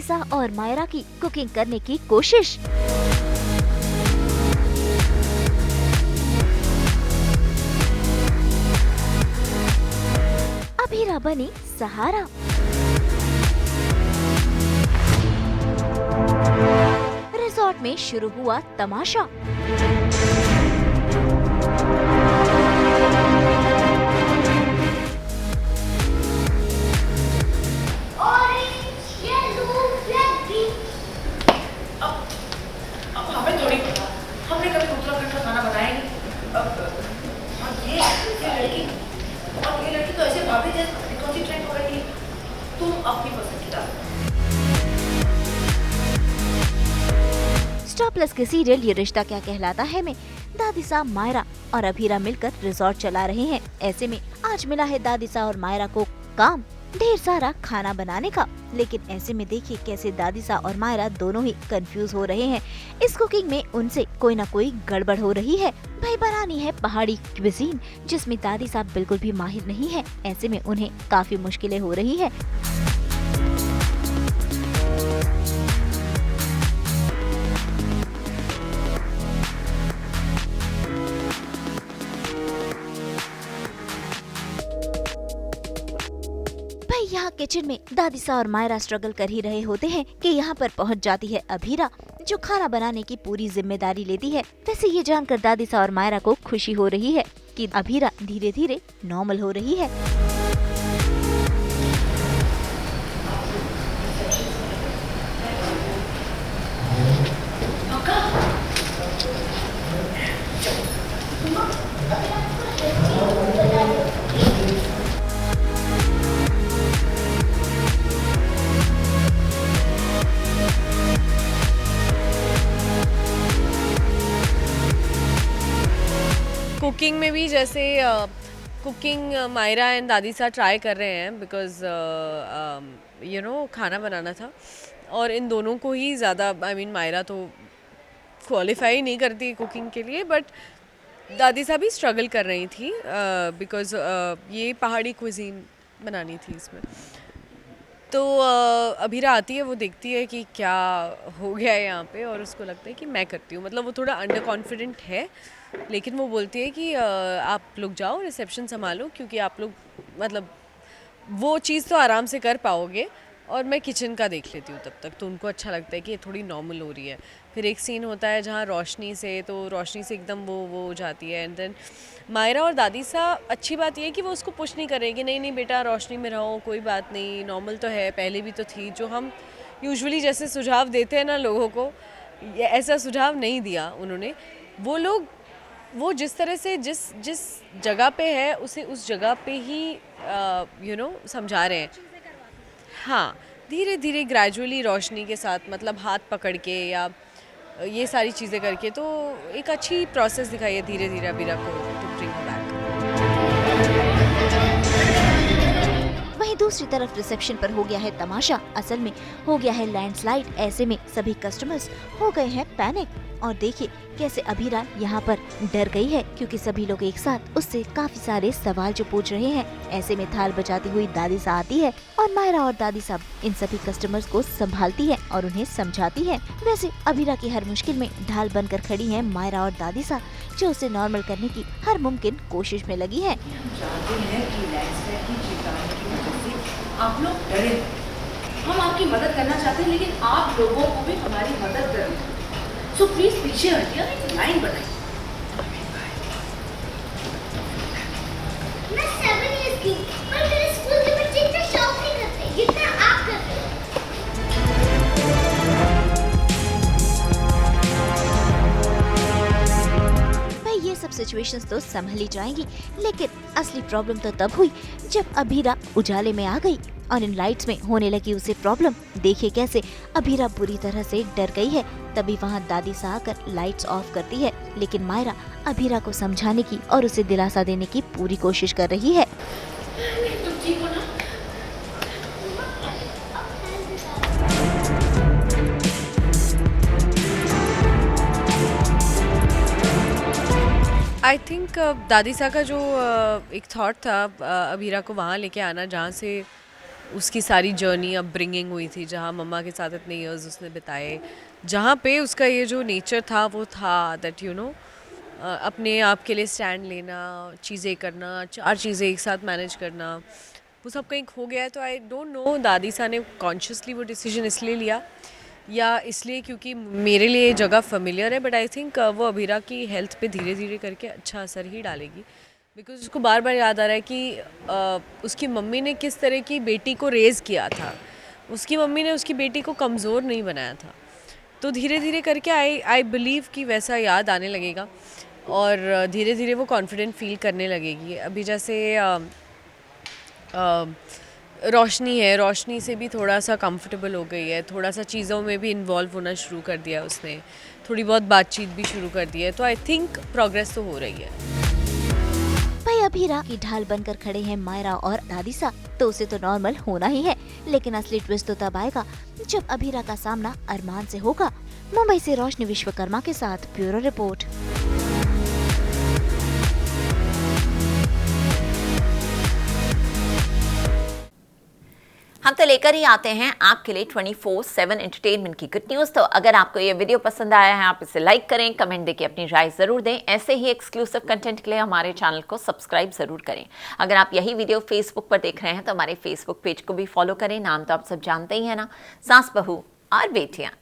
दादीसा और मायरा की कुकिंग करने की कोशिश। अभीरा बनी सहारा। रिजॉर्ट में शुरू हुआ तमाशा। स्टार प्लस के सीरियल ये रिश्ता क्या कहलाता है में दादीसा, मायरा और अभीरा मिलकर रिजॉर्ट चला रहे हैं। ऐसे में आज मिला है दादीसा और मायरा को काम ढेर सारा खाना बनाने का। लेकिन ऐसे में देखिए कैसे दादीसा और मायरा दोनों ही कंफ्यूज हो रहे हैं। इस कुकिंग में उनसे कोई न कोई गड़बड़ हो रही है। भाई बनानी है पहाड़ी क्विजीन जिसमें दादीसा बिल्कुल भी माहिर नहीं है। ऐसे में उन्हें काफी मुश्किलें हो रही है। यहाँ किचन में दादीसा और मायरा स्ट्रगल कर ही रहे होते हैं कि यहाँ पर पहुँच जाती है अभीरा जो खाना बनाने की पूरी जिम्मेदारी लेती है। वैसे ये जानकर दादीसा और मायरा को खुशी हो रही है कि अभीरा धीरे धीरे नॉर्मल हो रही है। कुकिंग में भी जैसे कुकिंग मायरा एंड दादीसा ट्राई कर रहे हैं बिकॉज खाना बनाना था और इन दोनों को ही ज़्यादा मायरा तो क्वालिफाई नहीं करती कुकिंग के लिए, बट दादीसा भी स्ट्रगल कर रही थी बिकॉज ये पहाड़ी क्विजीन बनानी थी इसमें। तो अभीरा आती है, वो देखती है कि क्या हो गया है यहाँ पे और उसको लगता है कि मैं करती हूँ। मतलब वो थोड़ा अंडर कॉन्फिडेंट है, लेकिन वो बोलती है कि आप लोग जाओ रिसेप्शन संभालो क्योंकि आप लोग मतलब वो चीज़ तो आराम से कर पाओगे और मैं किचन का देख लेती हूँ तब तक। तो उनको अच्छा लगता है कि ये थोड़ी नॉर्मल हो रही है। फिर एक सीन होता है जहाँ रोशनी से एकदम वो हो जाती है। एंड देन मायरा और दादीसा, अच्छी बात ये है कि वो उसको पुश नहीं करेगी, नहीं नहीं बेटा रोशनी में रहो, कोई बात नहीं, नॉर्मल तो है, पहले भी तो थी। जो हम यूजुअली जैसे सुझाव देते हैं ना लोगों को, ये ऐसा सुझाव नहीं दिया उन्होंने। वो जिस तरह से जिस जगह पे है उसे उस जगह पे ही समझा रहे हैं। हाँ, धीरे धीरे ग्रेजुअली रोशनी के साथ, मतलब हाथ पकड़ के या ये सारी चीज़ें करके, तो एक अच्छी प्रोसेस दिखाई है धीरे धीरे अभीरा को टू ब्रिंग बैक। वहीं दूसरी तरफ रिसेप्शन पर हो गया है तमाशा। असल में हो गया है लैंडस्लाइड। ऐसे में सभी कस्टमर्स हो गए हैं पैनिक। और देखिए कैसे अभीरा यहाँ पर डर गई है क्योंकि सभी लोग एक साथ उससे काफी सारे सवाल जो पूछ रहे हैं। ऐसे में थाल बजाती हुई दादीसा आती है और मायरा और दादीसा इन सभी कस्टमर्स को संभालती है और उन्हें समझाती है। वैसे अभीरा की हर मुश्किल में ढाल बनकर खड़ी है मायरा और दादीसा, जो उसे नॉर्मल करने की हर मुमकिन कोशिश में लगी है। आप लोग डरे, हम आपकी मदद करना चाहते हैं, लेकिन आप लोगों को भी हमारी मदद करनी। सो प्लीज पीछे हटिए, एक लाइन बनाइए। मैं 7 इयर्स की, पर मेरे स्कूल के बच्चे इतना शौक नहीं करते जितना आप करते हो। भाई ये सब सिचुएशंस तो संभल ही जाएंगी, लेकिन असली प्रॉब्लम तो तब हुई जब अभीरा उजाले में आ गई और इन लाइट्स में होने लगी उसे प्रॉब्लम। देखिए कैसे अभीरा बुरी तरह से डर गई है। तभी वहाँ दादीसा आकर लाइट्स ऑफ करती है, लेकिन मायरा अभीरा को समझाने की और उसे दिलासा देने की पूरी कोशिश कर रही है। तुम ठीक हो ना? आई थिंक दादीसा का जो एक थॉट था अभीरा को वहाँ लेके आना जहाँ से उसकी सारी जर्नी अपब्रिंगिंग हुई थी, जहाँ मम्मा के साथ इतने ईयर्स उसने बिताए, जहाँ पे उसका ये जो नेचर था वो था दैट अपने आप के लिए स्टैंड लेना, चीज़ें करना, 4 चीज़ें एक साथ मैनेज करना, वो सब कहीं खो गया है। तो आई डोंट नो दादी सा ने कॉन्शियसली वो डिसीजन इसलिए लिया या इसलिए क्योंकि मेरे लिए ये जगह फेमिलियर है, बट आई थिंक वो अभीरा की हेल्थ पे धीरे धीरे करके अच्छा असर ही डालेगी, बिकॉज उसको बार बार याद आ रहा है कि उसकी मम्मी ने किस तरह की बेटी को रेज़ किया था। उसकी मम्मी ने उसकी बेटी को कमज़ोर नहीं बनाया था, तो धीरे धीरे करके आई बिलीव कि वैसा याद आने लगेगा और धीरे धीरे वो कॉन्फिडेंट फील करने लगेगी। अभी जैसे रोशनी है, रोशनी से भी थोड़ा सा कंफर्टेबल हो गई है, थोड़ा सा चीज़ों में भी इन्वॉल्व होना शुरू कर दिया उसने, थोड़ी बहुत बातचीत भी शुरू कर दी है, तो आई थिंक प्रोग्रेस तो हो रही है। भाई अभीरा की ढाल बनकर खड़े हैं मायरा और दादीसा, तो उसे तो नॉर्मल होना ही है, लेकिन असली ट्विस्ट तो तब आएगा जब अभीरा का सामना अरमान से होगा। मुंबई से रोशनी विश्वकर्मा के साथ ब्यूरो रिपोर्ट। हम तो लेकर ही आते हैं आपके लिए 24/7 एंटरटेनमेंट की गुड न्यूज़। तो अगर आपको ये वीडियो पसंद आया है, आप इसे लाइक करें, कमेंट देके अपनी राय ज़रूर दें। ऐसे ही एक्सक्लूसिव कंटेंट के लिए हमारे चैनल को सब्सक्राइब ज़रूर करें। अगर आप यही वीडियो फेसबुक पर देख रहे हैं तो हमारे फेसबुक पेज को भी फॉलो करें। नाम तो आप सब जानते ही हैं ना, सास बहू और बेटियाँ।